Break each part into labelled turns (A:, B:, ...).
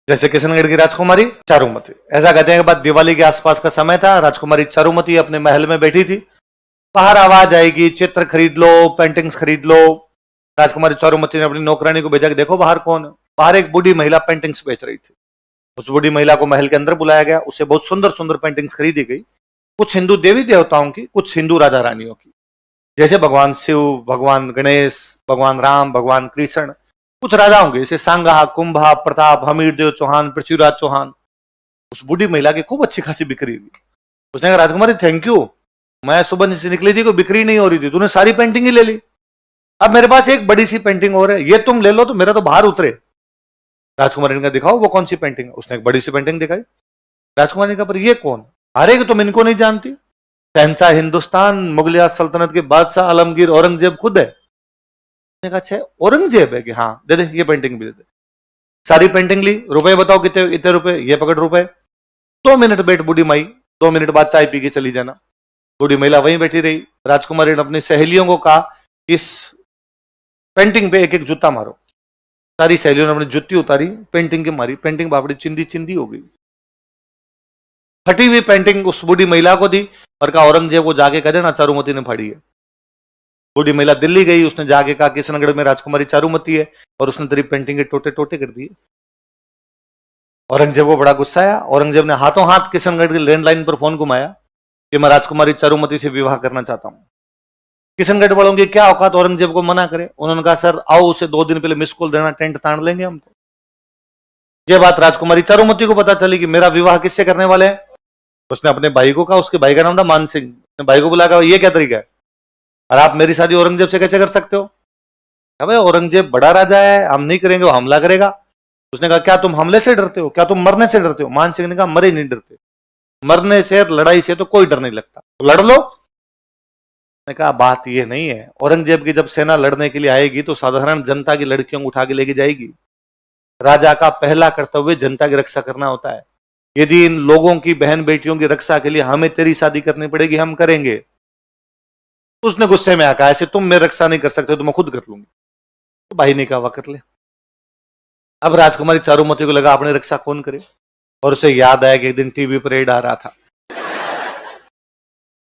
A: जैसे किशनगढ़ की राजकुमारी चारुमती। ऐसा कहते हैं कि बाद दिवाली के आसपास का समय था, राजकुमारी चारुमती अपने महल में बैठी थी। बाहर आवाज आएगी, चित्र खरीद लो, पेंटिंग्स खरीद लो। राजकुमारी चारुमती ने अपनी नौकरानी को भेजा कि देखो बाहर कौन है। बाहर एक बूढ़ी महिला पेंटिंग्स बेच रही थी। उस बूढ़ी महिला को महल के अंदर बुलाया गया, उससे बहुत सुंदर सुंदर पेंटिंग्स खरीदी गई, कुछ हिंदू देवी देवताओं की, कुछ हिंदू राजा रानियों की, जैसे भगवान शिव, भगवान गणेश, भगवान राम, भगवान कृष्ण, कुछ राजाओं के जैसे सांगा, कुंभा, प्रताप, हमीरदेव चौहान, पृथ्वीराज चौहान। उस बूढ़ी महिला की खूब अच्छी खासी बिक्री हुई। उसने कहा राजकुमारी थैंक यू, मैं सुबह से निकली थी, कोई बिक्री नहीं हो रही थी, तूने सारी पेंटिंग ही ले ली। अब मेरे पास एक बड़ी सी पेंटिंग और है, ये तुम ले लो तो मेरा तो बाहर उतरे। राजकुमारी ने कहा दिखाओ वो कौन सी पेंटिंग है। उसने एक बड़ी सी पेंटिंग दिखाई। राजकुमारी ने कहा पर ये कौन? अरे कि तुम इनको नहीं जानती, शहंशाह हिंदुस्तान मुगलिया सल्तनत के बादशाह आलमगीर औरंगजेब खुद है। उसने कहा अच्छा औरंगजेब है कि हाँ दे दे, ये पेंटिंग भी दे दे। सारी पेंटिंग ली, रुपए बताओ कितने, इतने रुपए, ये पकड़ रुपए। 2 मिनट बैठ बूढ़ी माई, 2 मिनट बाद चाय पी के चली जाना। बूढ़ी महिला वहीं बैठी रही। राजकुमारी ने अपनी सहेलियों को कहा इस पेंटिंग पे एक एक जूता मारो। सारी सहेलियों ने अपनी जुत्ती उतारी, पेंटिंग की मारी, पेंटिंग बापड़ी चिंदी चिंदी हो गई। फटी हुई पेंटिंग उस बूढ़ी महिला को दी और कहा औरंगजेब को जाके कह देना चारुमती ने फाड़ी है। बूढ़ी महिला दिल्ली गई, उसने जाके कहा किशनगढ़ में राजकुमारी चारुमती है और उसने तेरी पेंटिंग के टोटे टोटे कर दिए। औरंगजेब को बड़ा गुस्सा आया। औरंगजेब ने हाथों हाथ किशनगढ़ की लैंडलाइन पर फोन घुमाया कि मैं राजकुमारी चारुमती से विवाह करना चाहता हूं। किशनगढ़ वालों की क्या औकात औरंगजेब को मना करे। उन्होंने कहा सर आओ, उसे 2 दिन पहले मिस कॉल देना, टेंट तान लेंगे हम। तो यह बात राजकुमारी चारुमती को पता चली कि मेरा विवाह किससे करने वाले हैं। उसने अपने भाई को कहा, उसके भाई का नाम था मान सिंह। अपने भाई को बुलाकर ये क्या तरीका है और आप मेरी शादी औरंगजेब से कैसे कर सकते हो? भाई औरंगजेब बड़ा राजा है, हम नहीं करेंगे, वो हमला करेगा। उसने कहा क्या तुम हमले से डरते हो, क्या तुम मरने से डरते हो? मान सिंह ने कहा मरे नहीं डरते, मरने से लड़ाई से तो कोई डर नहीं लगता, तो लड़ लो। ने कहा बात ये नहीं है, औरंगजेब की जब सेना लड़ने के लिए आएगी तो साधारण जनता की लड़कियों को उठा के लेके जाएगी। राजा का पहला कर्तव्य जनता की रक्षा करना होता है। यदि इन लोगों की बहन बेटियों की रक्षा के लिए हमें तेरी शादी करनी पड़ेगी, हम करेंगे। उसने गुस्से में आकर ऐसे तुम मेरी रक्षा नहीं कर सकते तो मैं खुद कर लूंगी। तो भाई ने कहा कर ले। अब राजकुमारी चारुमती को लगा अपनी रक्षा कौन करे, और उसे याद आया कि एक दिन टीवी पर एड आ रहा था,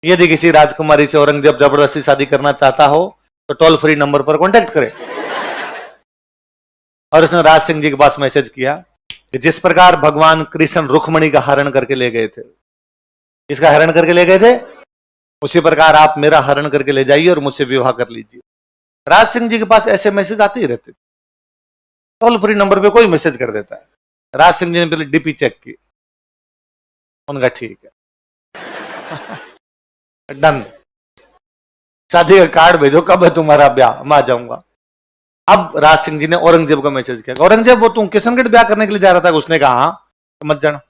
A: यदि किसी राजकुमारी से औरंगजेब जबरदस्ती शादी करना चाहता हो तो टोल फ्री नंबर पर कांटेक्ट करे। और उसने राज सिंह जी के पास मैसेज किया कि जिस प्रकार भगवान कृष्ण रुक्मणी का हरण करके ले गए थे, इसका हरण करके ले गए थे, उसी प्रकार आप मेरा हरण करके ले जाइए और मुझसे विवाह कर लीजिए। राज सिंह जी के पास ऐसे मैसेज आते ही रहते, टोल फ्री नंबर पे कोई मैसेज कर देता है। राज सिंह जी ने पहले डीपी चेक की, उनका ठीक है डन, शादी का कार्ड भेजो, कब है तुम्हारा ब्याह, मैं आ जाऊंगा। अब राज सिंह जी ने औरंगजेब को मैसेज किया, औरंगजेब वो तुम किशनगढ़ ब्याह करने के लिए जा रहा था? उसने कहा हाँ, तो मत जाना,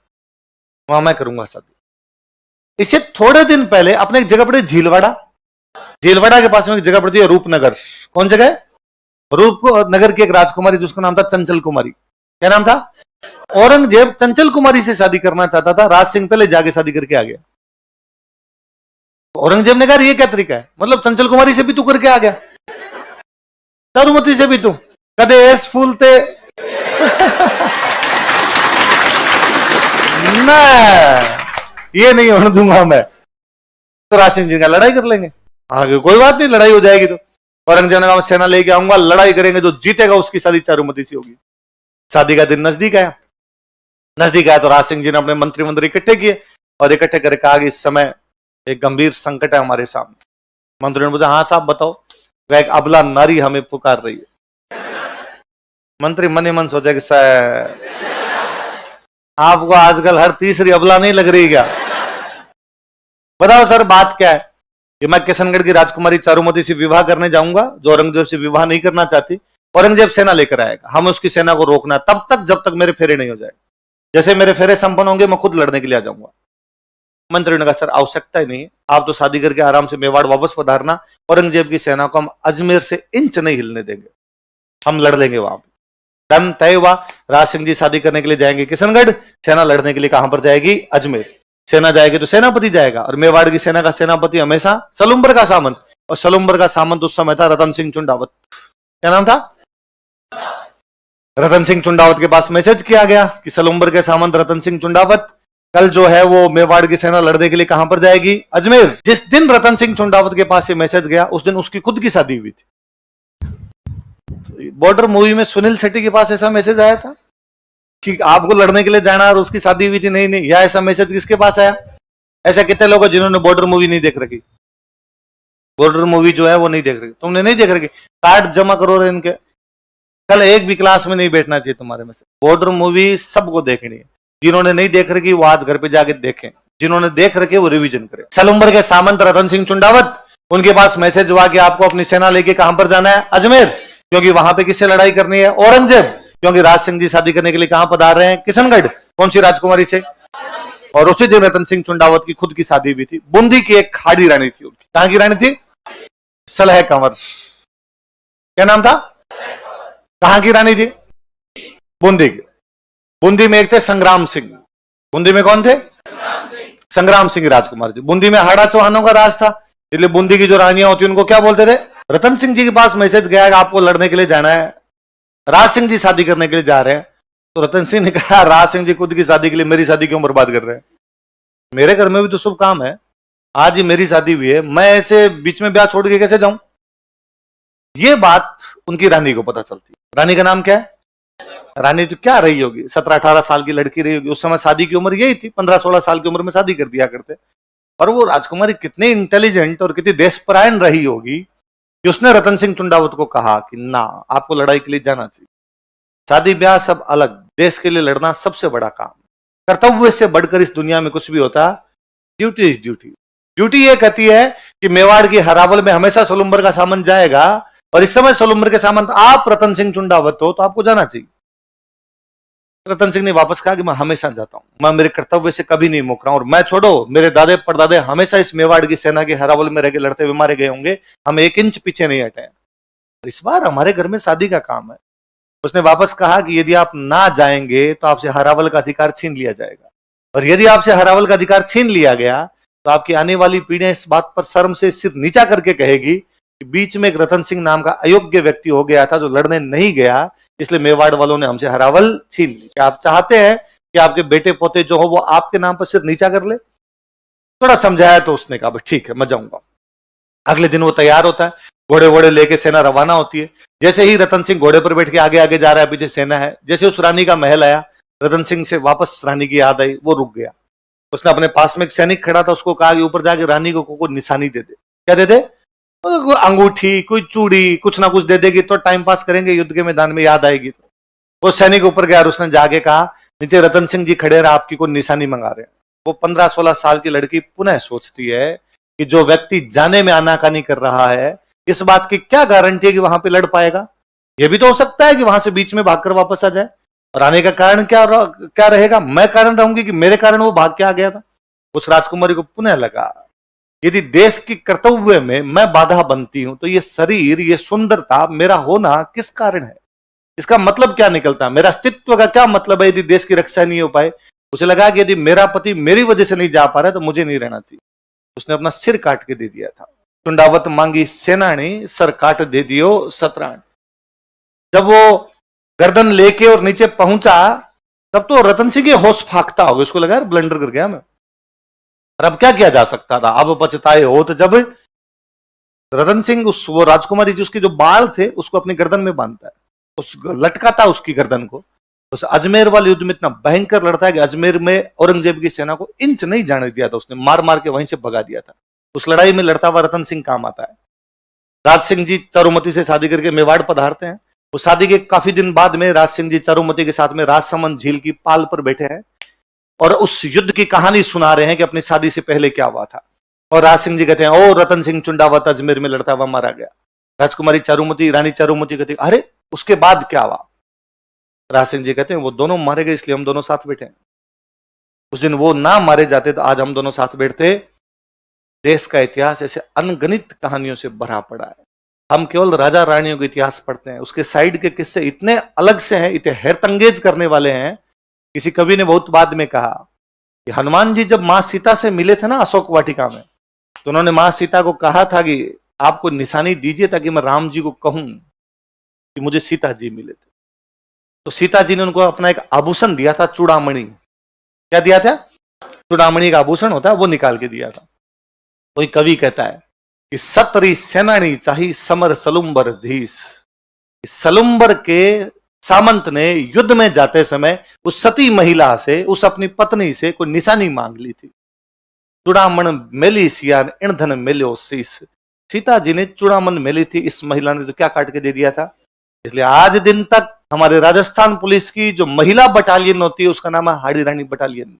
A: वहां मैं करूंगा शादी। इससे थोड़े दिन पहले अपने एक जगह पड़ी झीलवाड़ा, झीलवाड़ा के पास में एक जगह पड़ती है रूपनगर। कौन जगह है? रूपनगर की एक राजकुमारी जिसका नाम था चंचल कुमारी। क्या नाम था? औरंगजेब चंचल कुमारी से शादी करना चाहता था, राज सिंह पहले जाके शादी करके आ गया। औरंगजेब ने कहा ये क्या तरीका है, मतलब चंचल कुमारी से भी तू करके आ गया, चारुमती से भी तू कदे एस फूलते ये नहीं होने दूंगा मैं। तो राज सिंह जी का लड़ाई कर लेंगे, आगे कोई बात नहीं, लड़ाई हो जाएगी। तो औरंगजेब ने कहा सेना लेके आऊंगा, लड़ाई करेंगे, जो जीतेगा उसकी शादी चारुमती से होगी। शादी का दिन नजदीक आया, तो राज सिंह जी ने अपने मंत्री इकट्ठे किए और इकट्ठे करके कहा कि इस समय एक गंभीर संकट है हमारे सामने। मंत्री ने पूछा हाँ साहब बताओ। वह एक अबला नारी हमें पुकार रही है। मंत्री मन ही मन सोचा कि आपको आजकल हर तीसरी अबला नहीं लग रही क्या? बताओ सर बात क्या है? कि मैं किशनगढ़ की राजकुमारी चारुमती से विवाह करने जाऊंगा, जो औरंगजेब से विवाह नहीं करना चाहती। औरंगजेब सेना लेकर आएगा, हम उसकी सेना को रोकना तब तक जब तक मेरे फेरे नहीं हो जाए। जैसे मेरे फेरे संपन्न होंगे मैं खुद लड़ने के लिए आ जाऊंगा। मंत्री ने कहा सर आवश्यकता ही नहीं है, आप तो शादी करके आराम से मेवाड़ वापस पधारना, औरंगजेब की सेना को हम अजमेर से इंच नहीं हिलने देंगे, हम लड़ लेंगे वहां पर। डन तय हुआ। राज सिंह जी शादी करने के लिए जाएंगे किशनगढ़, सेना लड़ने के लिए कहां पर जाएगी? अजमेर। सेना जाएगी तो सेनापति जाएगा, और मेवाड़ की सेना का सेनापति हमेशा सलुम्बर का सामंत, और सलुम्बर का सामंत उस समय था रतन सिंह चुंडावत। क्या नाम था? रतन सिंह चुंडावत के पास मैसेज किया गया कि सलूम्बर के सामंत रतन सिंह चुंडावत कल जो है वो मेवाड़ की सेना लड़ने के लिए कहां पर जाएगी? अजमेर। जिस दिन रतन सिंह चुंडावत के पास ये मैसेज गया उस दिन उसकी खुद की शादी हुई थी। तो बॉर्डर मूवी में सुनील शेट्टी के पास ऐसा मैसेज आया था कि आपको लड़ने के लिए जाना और उसकी शादी हुई थी? नहीं, या ऐसा मैसेज किसके पास आया? ऐसा कितने लोग हैं जिन्होंने बॉर्डर मूवी नहीं देख रखी? बॉर्डर मूवी जो है वो नहीं देख रही, तुमने नहीं देख रखी, कार्ड जमा करो रे इनके। कल एक भी क्लास में नहीं बैठना चाहिए तुम्हारे में से। बॉर्डर मूवी सबको देखनी है। जिन्होंने नहीं देख रखी वो आज घर पे जाके देखें, जिन्होंने देख रखे वो रिवीजन करें। सलूम्बर के सामंत रतन सिंह चुंडावत, उनके पास मैसेज हुआ कि आपको अपनी सेना लेके कहां पर जाना है? अजमेर। क्योंकि वहां पे किससे लड़ाई करनी है? औरंगजेब। क्योंकि राज सिंह जी शादी करने के लिए कहां पधार रहे हैं? किशनगढ़। कौन सी राजकुमारी से? और उसी दिन रतन सिंह चुंडावत की खुद की शादी हुई थी। बूंदी की एक खाड़ी रानी थी उनकी। कहां की रानी थी? सलह कंवर। क्या नाम था? कहां की रानी थी? बूंदी की। बूंदी में एक थे संग्राम सिंह। बूंदी में कौन थे? संग्राम सिंह राजकुमार जी। बूंदी में हाड़ा चौहानों का राज था, इसलिए बूंदी की जो रानियां होती उनको क्या बोलते थे? रतन सिंह जी के पास मैसेज गया कि आपको लड़ने के लिए जाना है, राज सिंह जी शादी करने के लिए जा रहे हैं। तो रतन सिंह ने कहा राज सिंह जी खुद की शादी के लिए मेरी शादी क्यों बर्बाद कर रहे हैं? मेरे घर में भी तो शुभ काम है, आज ही मेरी शादी हुई है, मैं ऐसे बीच में ब्याह छोड़ के कैसे जाऊं? ये बात उनकी रानी को पता चलती है। रानी का नाम क्या है? रानी तो क्या रही होगी, 17-18 साल की लड़की रही होगी। उस समय शादी की उम्र यही थी, 15-16 साल की उम्र में शादी कर दिया करते। और वो राजकुमारी कितनी इंटेलिजेंट और कितनी देशपरायण रही होगी कि उसने रतन सिंह चुंडावत को कहा कि ना, आपको लड़ाई के लिए जाना चाहिए। शादी ब्याह सब अलग, देश के लिए लड़ना सबसे बड़ा काम। कर्तव्य से बढ़कर इस दुनिया में कुछ भी होता, ड्यूटी इज ड्यूटी। ड्यूटी ये कहती है कि मेवाड़ की हरावल में हमेशा सलूम्बर का सामंत जाएगा, और इस समय सलूम्बर के सामंत आप रतन सिंह चुंडावत हो, तो आपको जाना चाहिए। रतन सिंह ने वापस कहा कि मैं हमेशा जाता हूं, मैं मेरे कर्तव्य से कभी नहीं मुक रहा हूं, और मैं छोड़ो, मेरे दादे परदादे हमेशा इस मेवाड़ की सेना के हरावल में रह के लड़ते हुए मारे गए होंगे, हम 1 इंच पीछे नहीं हटे। इस बार हमारे घर में शादी का काम है। उसने वापस कहा कि यदि आप ना जाएंगे तो आपसे हरावल का अधिकार छीन लिया जाएगा, और यदि आपसे हरावल का अधिकार छीन लिया गया तो आपकी आने वाली पीढ़ियां इस बात पर शर्म से सिर नीचा करके कहेगी कि बीच में एक रतन सिंह नाम का अयोग्य व्यक्ति हो गया था जो लड़ने नहीं गया, इसलिए मेवाड़ वालों ने हमसे हरावल छीन ली। क्या आप चाहते हैं कि आपके बेटे पोते जो हो वो आपके नाम पर सिर नीचा कर ले? थोड़ा समझाया तो उसने कहा ठीक है, मैं जाऊंगा। अगले दिन वो तैयार होता है, घोड़े वोड़े लेके सेना रवाना होती है। जैसे ही रतन सिंह घोड़े पर बैठ के आगे आगे जा रहा है, पीछे सेना है। जैसे उस रानी का महल आया, रतन सिंह से वापस रानी की याद आई, वो रुक गया। उसने अपने पास में एक सैनिक खड़ा था, उसको कहा कि ऊपर जाके रानी को कोई निशानी दे दे। क्या दे दे? अंगूठी, कोई चूड़ी, कुछ ना कुछ दे देगी तो टाइम पास करेंगे, युद्ध के मैदान में याद आएगी। तो वो सैनिक ऊपर गया और उसने जाके कहा नीचे रतन सिंह जी खड़े रहे, आपकी कोई निशानी मंगा रहे हैं। वो 15-16 साल की लड़की पुनः सोचती है कि जो व्यक्ति जाने में आनाकानी कर रहा है, इस बात की क्या गारंटी है कि वहां पे लड़ पाएगा? यह भी तो हो सकता है कि वहां से बीच में भागकर वापस आ जाए। और आने का कारण क्या रहेगा? मैं कारण रहूंगी कि मेरे कारण वो भाग के आ गया था। उस राजकुमारी को पुनः लगा यदि देश की कर्तव्य में मैं बाधा बनती हूं तो ये शरीर, ये सुंदरता, मेरा होना किस कारण है? इसका मतलब क्या निकलता है? मेरा अस्तित्व का क्या मतलब है यदि देश की रक्षा नहीं हो पाए? उसे लगा कि यदि मेरा पति मेरी वजह से नहीं जा पा रहा है तो मुझे नहीं रहना चाहिए। उसने अपना सिर काट के दे दिया था। चुंडावत मांगी सेनानी, सर काट दे दियो सतराण। जब वो गर्दन लेके और नीचे पहुंचा तब तो रतन सिंह होश फाकता होगा, उसको लगा ब्लंडर कर गया मैं। और अब क्या किया जा सकता था? अब पछताए हो तो जब रतन सिंह वो राजकुमारी जी उसके जो बाल थे उसको अपनी गर्दन में बांधता है, उस लटकाता उसकी गर्दन को। उस अजमेर वाले युद्ध में इतना भयंकर लड़ता है कि अजमेर में औरंगजेब की सेना को इंच नहीं जाने दिया था, उसने मार मार के वहीं से भगा दिया था। उस लड़ाई में लड़ता हुआ रतन सिंह काम आता है। राज सिंह जी चारुमती से शादी करके मेवाड़ पधारते हैं। उस शादी के काफी दिन बाद में राज सिंह जी चारुमती के साथ में राजसमंद झील की पाल पर बैठे हैं और उस युद्ध की कहानी सुना रहे हैं कि अपनी शादी से पहले क्या हुआ था। और राज सिंह जी कहते हैं, ओ रतन सिंह चुंडावत अजमेर में लड़ता हुआ मारा गया। राजकुमारी चारुमती, रानी चारुमती कहती, अरे उसके बाद क्या हुआ? राज सिंह जी कहते हैं, वो दोनों मारे गए इसलिए हम दोनों साथ बैठे हैं। उस दिन वो ना मारे जाते तो आज हम दोनों साथ बैठते। देश का इतिहास ऐसे अनगणित कहानियों से भरा पड़ा है। हम केवल राजा रानियों का इतिहास पढ़ते हैं, उसके साइड के किस्से इतने अलग से हैं, इतने हैरतंगेज करने वाले हैं। किसी कवि ने बहुत बाद में कहा कि हनुमान जी जब मां सीता से मिले थे ना अशोक वाटिका में, तो उन्होंने मां सीता को कहा था कि आपको निशानी दीजिए ताकि मैं राम जी को कहूं कि मुझे सीता जी मिले थे। तो सीता जी ने उनको अपना एक आभूषण दिया था, चूड़ामणि। क्या दिया था? चूड़ामणि का आभूषण होता है, वो निकाल के दिया था। कोई कवि कहता है कि सतरी सेनानी चाही समर सलुम्बर धीस। सलुम्बर के सामंत ने युद्ध में जाते समय उस सती महिला से, उस अपनी पत्नी से कोई निशानी मांग ली थी। चूड़ामण मेली सियान ईंधन मिलो शीस। सीता जी ने चूड़ामण मेली थी, इस महिला ने तो क्या काट के दे दिया था। इसलिए आज दिन तक हमारे राजस्थान पुलिस की जो महिला बटालियन होती है उसका नाम है हाड़ी रानी बटालियन।